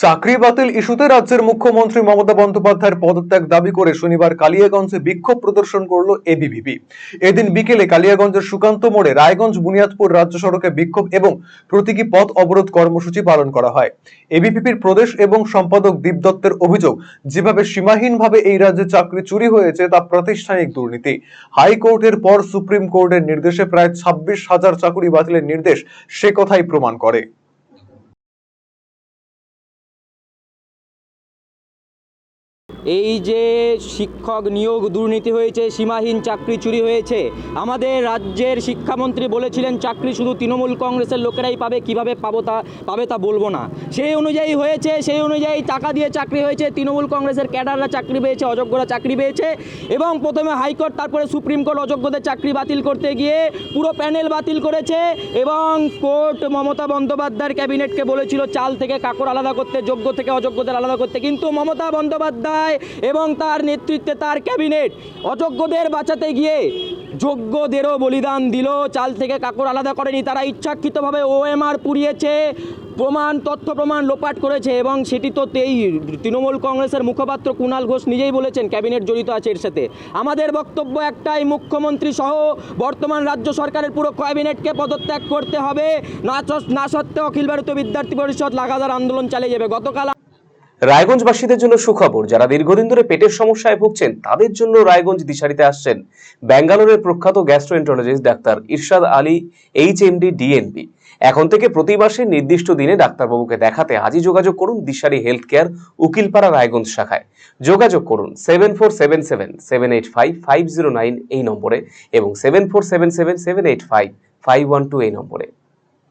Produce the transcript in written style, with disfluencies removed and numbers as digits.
চাকরি বাতিল ইস্যুতে রাজ্যের মুখ্যমন্ত্রী মমতা বন্দ্যোপাধ্যায়ের পদত্যাগ দাবি করে শনিবার কালিয়াগঞ্জে বিক্ষোভ প্রদর্শন করল এবিভিপি। এদিন বিকেলে কালিয়াগঞ্জের সুকান্ত মোড়ে রায়গঞ্জ বুনিয়াদপুর রাজ্য সড়কে বিক্ষোভ এবং প্রতীকী পথ অবরোধ কর্মসূচি পালন করা হয়। এবিভিপির প্রদেশ এবং সম্পাদক দীপ দত্তের অভিযোগ, যেভাবে সীমাহীনভাবে এই রাজ্যে চাকরি চুরি হয়েছে তা প্রাতিষ্ঠানিক দুর্নীতি। হাইকোর্টের পর সুপ্রিম কোর্টের নির্দেশে প্রায় 26,000 চাকরি বাতিলের নির্দেশ সে কথাই প্রমাণ করে। এই যে শিক্ষক নিয়োগ দুর্নীতি হয়েছে, সীমাহীন চাকরি চুরি হয়েছে, আমাদের রাজ্যের শিক্ষামন্ত্রী বলেছিলেন চাকরি শুধু তৃণমূল কংগ্রেসের লোকেরাই পাবে, কিভাবে পাবে তা বলবো না। সেই অনুযায়ী হয়েছে, সেই অনুযায়ী টাকা দিয়ে চাকরি হয়েছে, তৃণমূল কংগ্রেসের ক্যাডাররা চাকরি পেয়েছে, অযোগ্যরা চাকরি পেয়েছে এবং প্রথমে হাইকোর্ট তারপরে সুপ্রিম কোর্ট অযোগ্যদের চাকরি বাতিল করতে গিয়ে পুরো প্যানেল বাতিল করেছে এবং কোর্ট মমতা বন্দ্যোপাধ্যায়ের ক্যাবিনেটকে বলেছিল চাল থেকে কাকড় আলাদা করতে, যোগ্য থেকে অযোগ্যদের আলাদা করতে, কিন্তু মমতা বন্দ্যোপাধ্যায় এবং তার নেতৃত্বে তার ক্যাবিনেট অযোগ্যদের বাঁচাতে গিয়ে যোগ্যদেরও বলিদান দিল, চাল থেকে কাকড় আলাদা করেনি। তারা ইচ্ছাকৃতভাবে ওএমআর পুড়িয়েছে, তথ্য প্রমাণ লোপাট করেছে এবং সেটি তো এই তৃণমূল কংগ্রেসের মুখপাত্র কুণাল ঘোষ নিজেই বলেছেন ক্যাবিনেট জড়িত আছে এর সাথে। আমাদের বক্তব্য একটাই, মুখ্যমন্ত্রী সহ বর্তমান রাজ্য সরকারের পুরো ক্যাবিনেটকে পদত্যাগ করতে হবে, না সত্ত্বেও অখিল ভারতীয় বিদ্যার্থী পরিষদ লাগাতার আন্দোলন চালিয়ে যাবে। গতকাল রায়গঞ্জবাসীদের জন্য সুখবর, যারা দীর্ঘদিন ধরে পেটের সমস্যায় ভুগছেন তাদের জন্য রায়গঞ্জ দিশারিতে আসছেন ব্যাঙ্গালোরের প্রখ্যাত গ্যাস্ট্রোএন্টারোলজিস্ট ডাক্তার ইরশাদ আলী, এইচএমডি, ডিএনবি। এখন থেকে প্রতি মাসে নির্দিষ্ট দিনে ডাক্তারবাবুকে দেখাতে আজই যোগাযোগ করুন দিশারি হেলথ কেয়ার, উকিলপাড়া, রায়গঞ্জ শাখায়। যোগাযোগ করুন 7477785509 এই নম্বরে এবং 7477785512 এই নম্বরে।